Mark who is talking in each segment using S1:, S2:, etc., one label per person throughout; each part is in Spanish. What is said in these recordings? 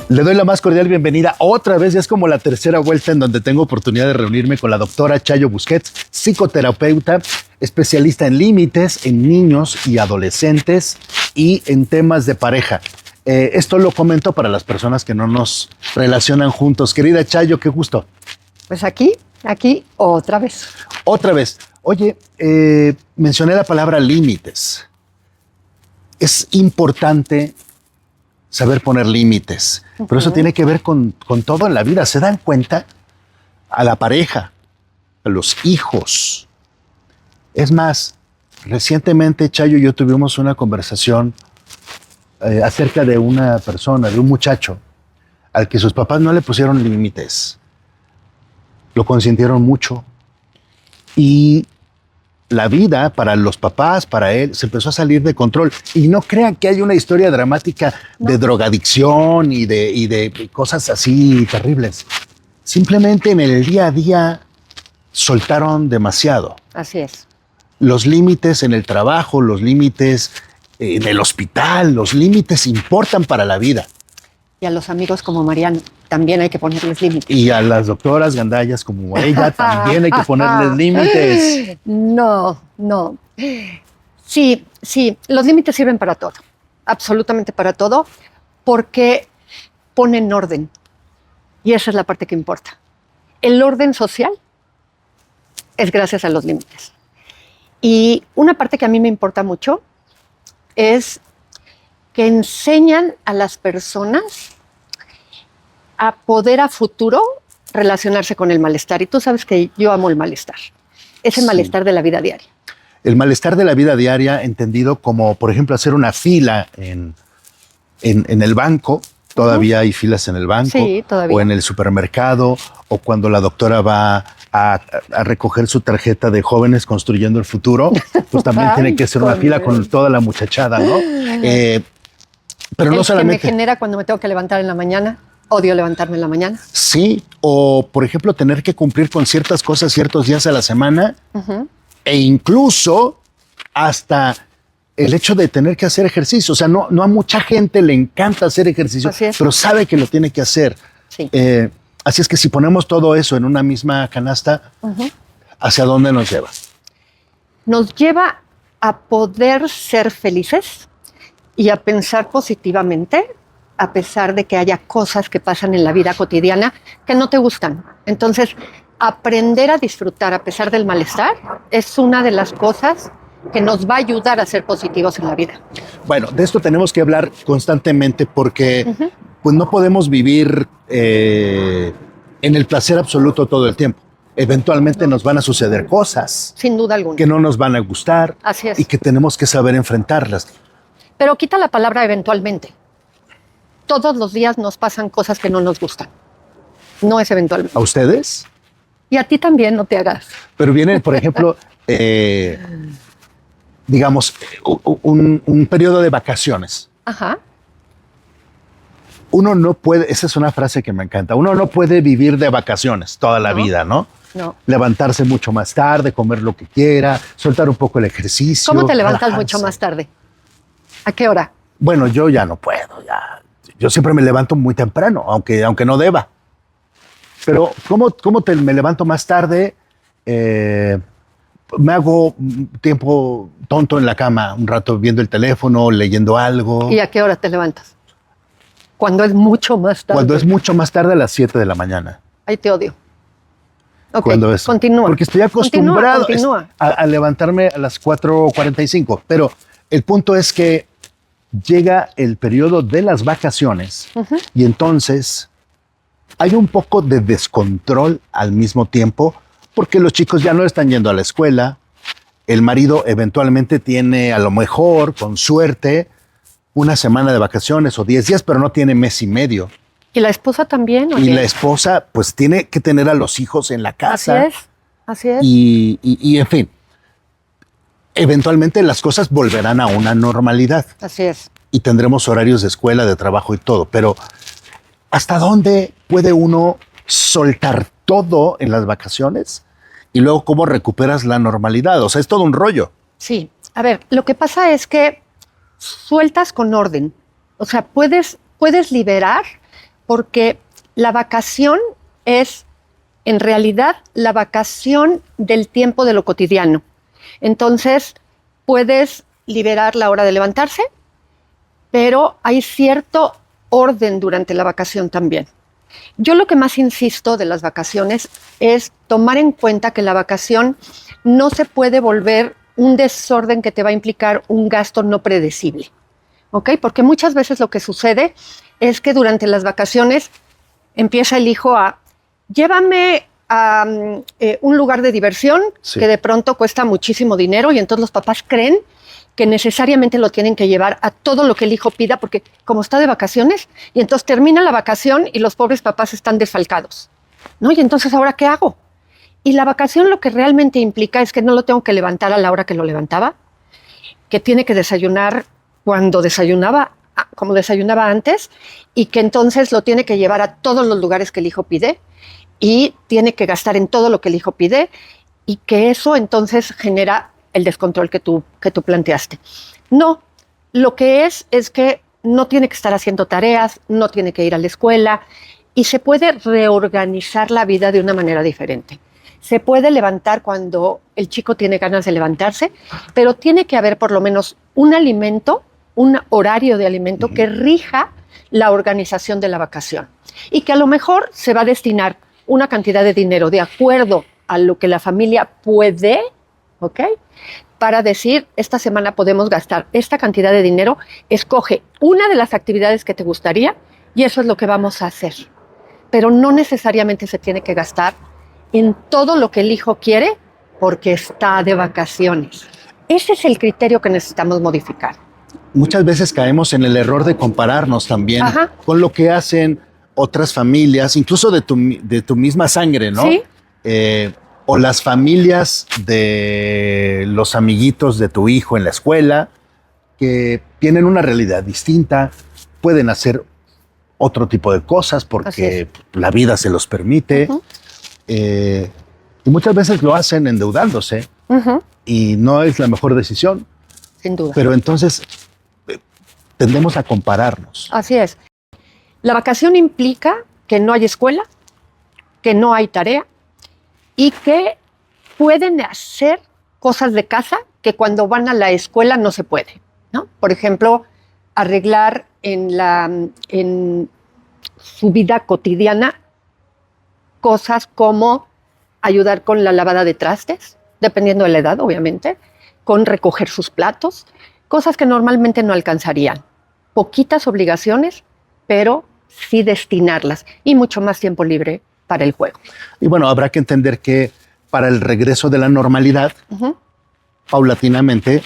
S1: Le doy la más cordial bienvenida otra vez, ya es como la tercera vuelta en donde tengo oportunidad de reunirme con la doctora Chayo Busquets, psicoterapeuta, especialista en límites, en niños y adolescentes y en temas de pareja. Esto lo comento para las personas que no nos relacionan juntos. Querida Chayo, qué gusto.
S2: Pues aquí otra vez.
S1: Otra vez. Oye, mencioné la palabra límites. Es importante saber poner límites, pero eso tiene que ver con todo en la vida. ¿Se dan cuenta? A la pareja, a los hijos. Es más, recientemente Chayo y yo tuvimos una conversación acerca de una persona, de un muchacho, al que sus papás no le pusieron límites. Lo consintieron mucho. Y la vida para los papás, para él, se empezó a salir de control. Y no crean que hay una historia dramática de drogadicción y de cosas así terribles. Simplemente en el día a día soltaron demasiado.
S2: Así es.
S1: Los límites en el trabajo, los límites en el hospital, los límites importan para la vida.
S2: Y a los amigos como Mariano también hay que ponerles límites.
S1: Y a las doctoras gandallas como ella también hay que ponerles límites.
S2: No. Sí, los límites sirven para todo, absolutamente para todo, porque ponen orden. Y esa es la parte que importa. El orden social es gracias a los límites. Y una parte que a mí me importa mucho es que enseñan a las personas a poder a futuro relacionarse con el malestar. Y tú sabes que yo amo el malestar. Es el malestar de la vida diaria.
S1: El malestar de la vida diaria, entendido como, por ejemplo, hacer una fila en el banco. Todavía hay filas en el banco.
S2: Sí, todavía.
S1: O en el supermercado, o cuando la doctora va a recoger su tarjeta de jóvenes construyendo el futuro, pues también tiene que hacer una fila con toda la muchachada, ¿no? Pero no solamente...
S2: que me genera cuando me tengo que levantar en la mañana. Odio levantarme en la mañana.
S1: Sí, o por ejemplo tener que cumplir con ciertas cosas ciertos días a la semana, e incluso hasta el hecho de tener que hacer ejercicio. O sea, no a mucha gente le encanta hacer ejercicio, pero sabe que lo tiene que hacer.
S2: Sí.
S1: Así es que si ponemos todo eso en una misma canasta, ¿hacia dónde nos lleva?
S2: Nos lleva a poder ser felices y a pensar positivamente, a pesar de que haya cosas que pasan en la vida cotidiana que no te gustan. Entonces, aprender a disfrutar a pesar del malestar es una de las cosas que nos va a ayudar a ser positivos en la vida.
S1: Bueno, de esto tenemos que hablar constantemente porque pues no podemos vivir en el placer absoluto todo el tiempo. Eventualmente nos van a suceder cosas.
S2: Sin duda alguna.
S1: Que no nos van a gustar.
S2: Así es.
S1: Y que tenemos que saber enfrentarlas.
S2: Pero quita la palabra eventualmente. Todos los días nos pasan cosas que no nos gustan. No es eventualmente.
S1: ¿A ustedes?
S2: Y a ti también, no te hagas.
S1: Pero viene, por ejemplo, digamos, un periodo de vacaciones.
S2: Ajá.
S1: Uno no puede, esa es una frase que me encanta, uno no puede vivir de vacaciones toda la vida, ¿no?
S2: No.
S1: Levantarse mucho más tarde, comer lo que quiera, soltar un poco el ejercicio.
S2: ¿Cómo te levantas mucho más tarde? ¿A qué hora?
S1: Bueno, yo ya no puedo, ya. Yo siempre me levanto muy temprano, aunque no deba. Pero ¿cómo me levanto más tarde? Me hago tiempo tonto en la cama, un rato viendo el teléfono, leyendo algo.
S2: ¿Y a qué hora te levantas? Cuando es mucho más tarde.
S1: Cuando es mucho más tarde, a las 7 de la mañana.
S2: Ay, te odio. Ok,
S1: Cuando es,
S2: continúa.
S1: Porque estoy acostumbrado
S2: Continúa.
S1: A levantarme a las 4:45. Pero el punto es que llega el periodo de las vacaciones y entonces hay un poco de descontrol al mismo tiempo porque los chicos ya no están yendo a la escuela, el marido eventualmente tiene a lo mejor, con suerte, una semana de vacaciones o 10 días, pero no tiene mes y medio.
S2: ¿Y la esposa también?
S1: Y la esposa pues tiene que tener a los hijos en la casa.
S2: Así es.
S1: Y en fin, eventualmente las cosas volverán a una normalidad.
S2: Así es.
S1: Y tendremos horarios de escuela, de trabajo y todo. Pero ¿hasta dónde puede uno soltar todo en las vacaciones? Y luego, ¿cómo recuperas la normalidad? O sea, es todo un rollo.
S2: Sí. A ver, lo que pasa es que sueltas con orden. O sea, puedes liberar porque la vacación es, en realidad, la vacación del tiempo de lo cotidiano. Entonces, puedes liberar la hora de levantarse, pero hay cierto orden durante la vacación también. Yo lo que más insisto de las vacaciones es tomar en cuenta que la vacación no se puede volver un desorden que te va a implicar un gasto no predecible, ¿ok? Porque muchas veces lo que sucede es que durante las vacaciones empieza el hijo a llévame a un lugar de diversión
S1: Sí.
S2: que de pronto cuesta muchísimo dinero y entonces los papás creen que necesariamente lo tienen que llevar a todo lo que el hijo pida porque como está de vacaciones y entonces termina la vacación y los pobres papás están desfalcados, ¿no? Y entonces, ¿ahora qué hago? Y la vacación lo que realmente implica es que no lo tengo que levantar a la hora que lo levantaba, que tiene que desayunar cuando desayunaba, como desayunaba antes, y que entonces lo tiene que llevar a todos los lugares que el hijo pide y tiene que gastar en todo lo que el hijo pide y que eso entonces genera el descontrol que tú planteaste. No, lo que es que no tiene que estar haciendo tareas, no tiene que ir a la escuela y se puede reorganizar la vida de una manera diferente. Se puede levantar cuando el chico tiene ganas de levantarse, pero tiene que haber por lo menos un alimento, un horario de alimento que rija la organización de la vacación y que a lo mejor se va a destinar una cantidad de dinero de acuerdo a lo que la familia puede, ¿ok? Para decir, esta semana podemos gastar esta cantidad de dinero, escoge una de las actividades que te gustaría y eso es lo que vamos a hacer. Pero no necesariamente se tiene que gastar en todo lo que el hijo quiere porque está de vacaciones. Ese es el criterio que necesitamos modificar.
S1: Muchas veces caemos en el error de compararnos también
S2: Ajá.
S1: con lo que hacen otras familias, incluso de tu misma sangre, ¿no?
S2: Sí.
S1: O las familias de los amiguitos de tu hijo en la escuela, que tienen una realidad distinta, pueden hacer otro tipo de cosas porque la vida se los permite.
S2: Uh-huh.
S1: Y muchas veces lo hacen endeudándose
S2: Uh-huh.
S1: y no es la mejor decisión.
S2: Sin duda.
S1: Pero entonces tendemos a compararnos.
S2: Así es. La vacación implica que no hay escuela, que no hay tarea y que pueden hacer cosas de casa que cuando van a la escuela no se puede, ¿no? Por ejemplo, arreglar en su vida cotidiana cosas como ayudar con la lavada de trastes, dependiendo de la edad, obviamente, con recoger sus platos, cosas que normalmente no alcanzarían. Poquitas obligaciones, pero sí destinarlas y mucho más tiempo libre para el juego.
S1: Y bueno, habrá que entender que para el regreso de la normalidad,
S2: Uh-huh.
S1: paulatinamente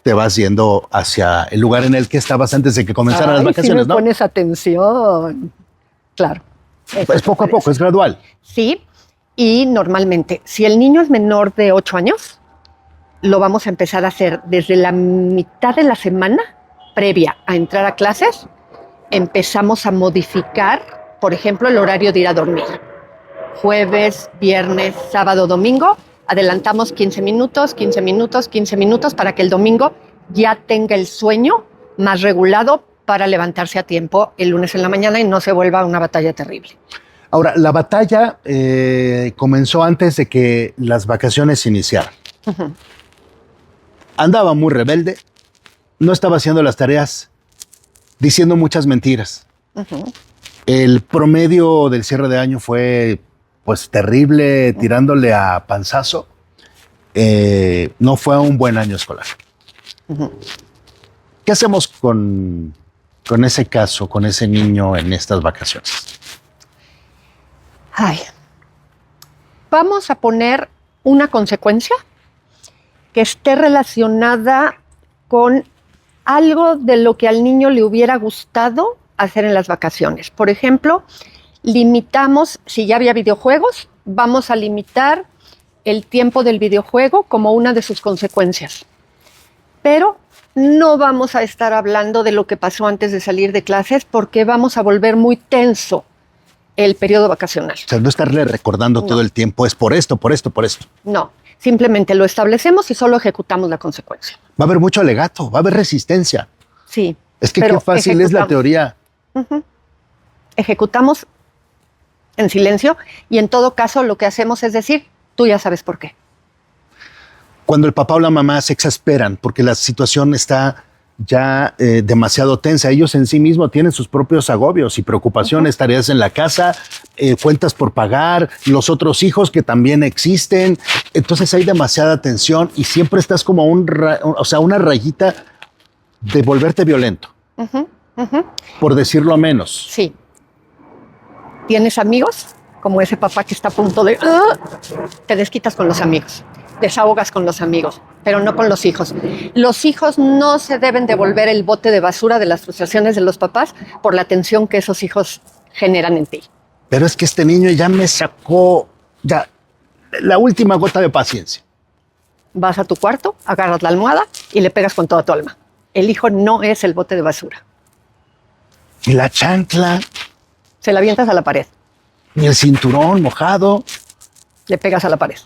S1: te vas yendo hacia el lugar en el que estabas antes de que comenzaran las vacaciones,
S2: si me
S1: ¿no?
S2: pones atención. Claro.
S1: Es poco a poco, es gradual.
S2: Sí, y normalmente, si el niño es menor de 8 años, lo vamos a empezar a hacer desde la mitad de la semana previa a entrar a clases. Empezamos a modificar, por ejemplo, el horario de ir a dormir. Jueves, viernes, sábado, domingo, adelantamos 15 minutos, 15 minutos, 15 minutos para que el domingo ya tenga el sueño más regulado para levantarse a tiempo el lunes en la mañana y no se vuelva una batalla terrible.
S1: Ahora, la batalla comenzó antes de que las vacaciones iniciaran.
S2: Uh-huh.
S1: Andaba muy rebelde, no estaba haciendo las tareas, diciendo muchas mentiras.
S2: Uh-huh.
S1: El promedio del cierre de año fue pues terrible, tirándole a panzazo. No fue un buen año escolar.
S2: Uh-huh.
S1: ¿Qué hacemos con ese caso, con ese niño en estas vacaciones?
S2: Ay. Vamos a poner una consecuencia que esté relacionada con algo de lo que al niño le hubiera gustado hacer en las vacaciones. Por ejemplo, limitamos, si ya había videojuegos, vamos a limitar el tiempo del videojuego como una de sus consecuencias. Pero no vamos a estar hablando de lo que pasó antes de salir de clases porque vamos a volver muy tenso el periodo vacacional.
S1: O sea, no estarle recordando todo el tiempo, es por esto, por esto, por esto.
S2: No, simplemente lo establecemos y solo ejecutamos la consecuencia.
S1: Va a haber mucho alegato, va a haber resistencia.
S2: Sí.
S1: Es que qué fácil es la teoría.
S2: Uh-huh. ejecutamos en silencio y en todo caso lo que hacemos es decir, tú ya sabes por qué.
S1: Cuando el papá o la mamá se exasperan porque la situación está ya demasiado tensa, ellos en sí mismos tienen sus propios agobios y preocupaciones, tareas en la casa, cuentas por pagar, los otros hijos que también existen, entonces hay demasiada tensión y siempre estás como una rayita de volverte violento, por decirlo menos.
S2: Sí. ¿Tienes amigos? Como ese papá que está a punto de... te desquitas con los amigos, desahogas con los amigos, pero no con los hijos. Los hijos no se deben devolver el bote de basura de las frustraciones de los papás por la tensión que esos hijos generan en ti.
S1: Pero es que este niño ya me sacó ya la última gota de paciencia.
S2: Vas a tu cuarto, agarras la almohada y le pegas con toda tu alma. El hijo no es el bote de basura.
S1: Y la chancla,
S2: Se la avientas a la pared,
S1: y el cinturón mojado.
S2: le pegas a la pared.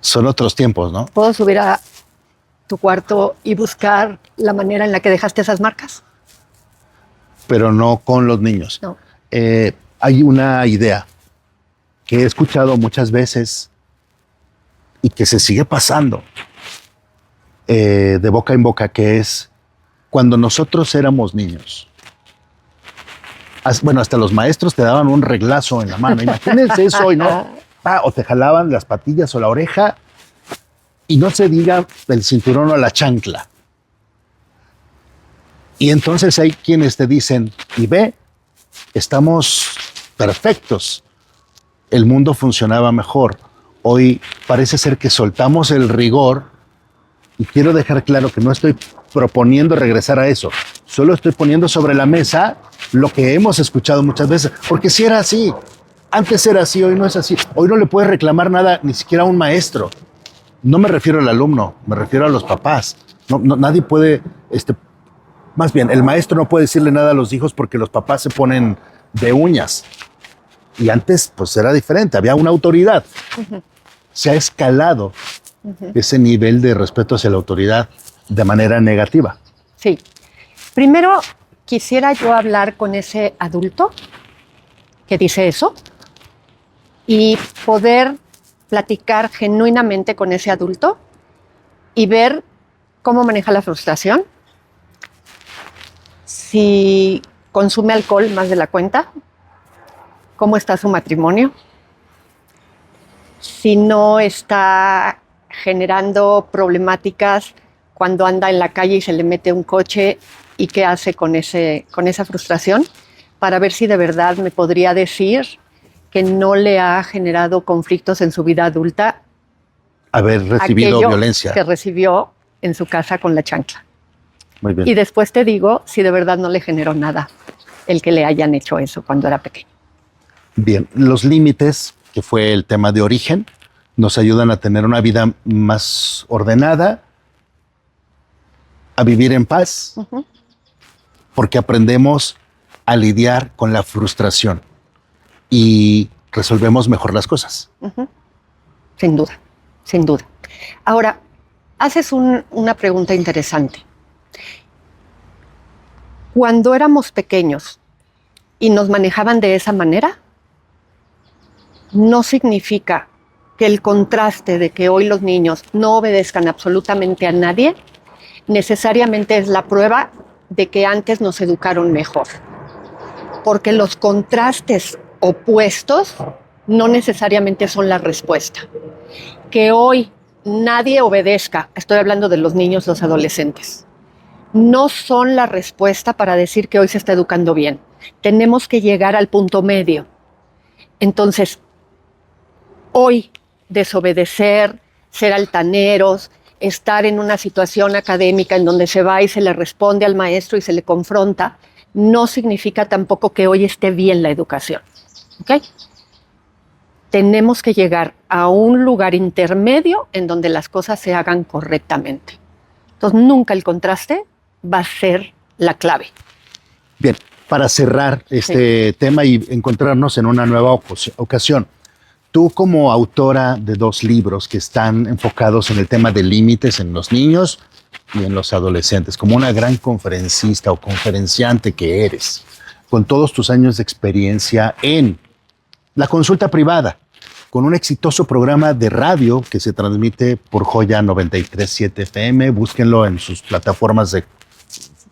S1: Son otros tiempos, ¿no?
S2: ¿Puedo subir a tu cuarto y buscar la manera en la que dejaste esas marcas?
S1: Pero no con los niños.
S2: No.
S1: Hay una idea que he escuchado muchas veces y que se sigue pasando de boca en boca, que es cuando nosotros éramos niños. Bueno, hasta los maestros te daban un reglazo en la mano. Imagínense eso hoy, ¿no? O te jalaban las patillas o la oreja y no se diga el cinturón o la chancla. Y entonces hay quienes te dicen, y ve, estamos perfectos. El mundo funcionaba mejor. Hoy parece ser que soltamos el rigor y quiero dejar claro que no estoy proponiendo regresar a eso. Solo estoy poniendo sobre la mesa lo que hemos escuchado muchas veces, porque si era así. Antes era así, hoy no es así. Hoy no le puedes reclamar nada, ni siquiera a un maestro. No me refiero al alumno, me refiero a los papás. Nadie puede, más bien, el maestro no puede decirle nada a los hijos porque los papás se ponen de uñas. Y antes, pues era diferente, había una autoridad. Se ha escalado ese nivel de respeto hacia la autoridad de manera negativa.
S2: Sí. Primero, quisiera yo hablar con ese adulto que dice eso y poder platicar genuinamente con ese adulto y ver cómo maneja la frustración, si consume alcohol más de la cuenta, cómo está su matrimonio, si no está generando problemáticas cuando anda en la calle y se le mete un coche y qué hace con esa frustración, para ver si de verdad me podría decir que no le ha generado conflictos en su vida adulta.
S1: Haber recibido violencia.
S2: Que recibió en su casa con la chancla.
S1: Muy bien.
S2: Y después te digo si de verdad no le generó nada el que le hayan hecho eso cuando era pequeño.
S1: Bien, los límites, que fue el tema de origen, nos ayudan a tener una vida más ordenada, a vivir en paz, porque aprendemos a lidiar con la frustración y resolvemos mejor las cosas.
S2: Sin duda, sin duda. Ahora, haces una pregunta interesante. Cuando éramos pequeños y nos manejaban de esa manera, no significa que el contraste de que hoy los niños no obedezcan absolutamente a nadie necesariamente es la prueba de que antes nos educaron mejor. Porque los contrastes opuestos no necesariamente son la respuesta. Que hoy nadie obedezca, estoy hablando de los niños, los adolescentes, no son la respuesta para decir que hoy se está educando bien. Tenemos que llegar al punto medio. Entonces, hoy desobedecer, ser altaneros, estar en una situación académica en donde se va y se le responde al maestro y se le confronta, no significa tampoco que hoy esté bien la educación. ¿Ok? Tenemos que llegar a un lugar intermedio en donde las cosas se hagan correctamente. Entonces, nunca el contraste va a ser la clave.
S1: Bien, para cerrar este tema y encontrarnos en una nueva ocasión, tú como autora de 2 libros que están enfocados en el tema de límites en los niños y en los adolescentes, como una gran conferencista o conferenciante que eres, con todos tus años de experiencia en la consulta privada, con un exitoso programa de radio que se transmite por Joya 93.7 FM. Búsquenlo en sus plataformas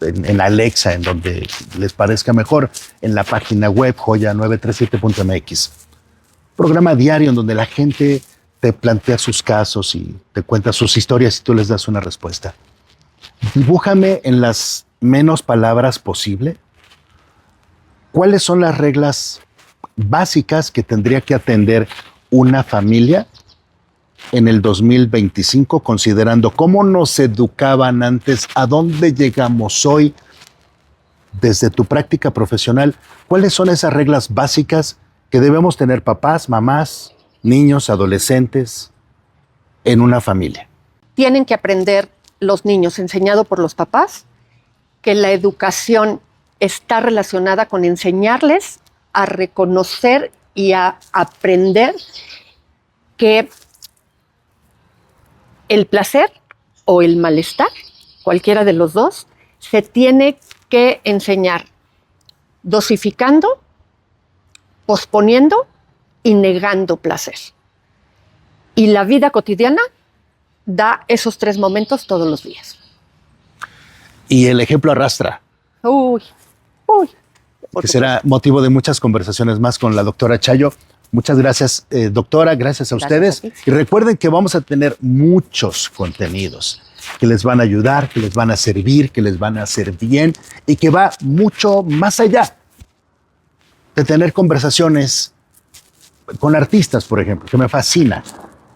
S1: en Alexa, en donde les parezca mejor, en la página web joya937.mx. Programa diario en donde la gente te plantea sus casos y te cuenta sus historias y tú les das una respuesta. Dibújame en las menos palabras posible cuáles son las reglas básicas que tendría que atender una familia en el 2025, considerando cómo nos educaban antes, a dónde llegamos hoy, desde tu práctica profesional. ¿Cuáles son esas reglas básicas que debemos tener papás, mamás, niños, adolescentes en una familia?
S2: Tienen que aprender los niños, enseñado por los papás, que la educación está relacionada con enseñarles a reconocer y a aprender que el placer o el malestar, cualquiera de los dos, se tiene que enseñar dosificando, posponiendo y negando placer. Y la vida cotidiana da esos 3 momentos todos los días.
S1: Y el ejemplo arrastra.
S2: Uy.
S1: Que será motivo de muchas conversaciones más con la doctora Chayo. Muchas gracias, doctora, gracias a ustedes. Y recuerden que vamos a tener muchos contenidos que les van a ayudar, que les van a servir, que les van a hacer bien y que va mucho más allá de tener conversaciones con artistas, por ejemplo, que me fascina.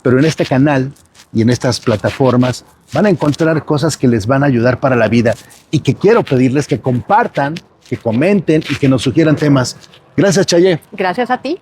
S1: Pero en este canal y en estas plataformas van a encontrar cosas que les van a ayudar para la vida y que quiero pedirles que compartan, que comenten y que nos sugieran temas. Gracias, Chaye.
S2: Gracias a ti.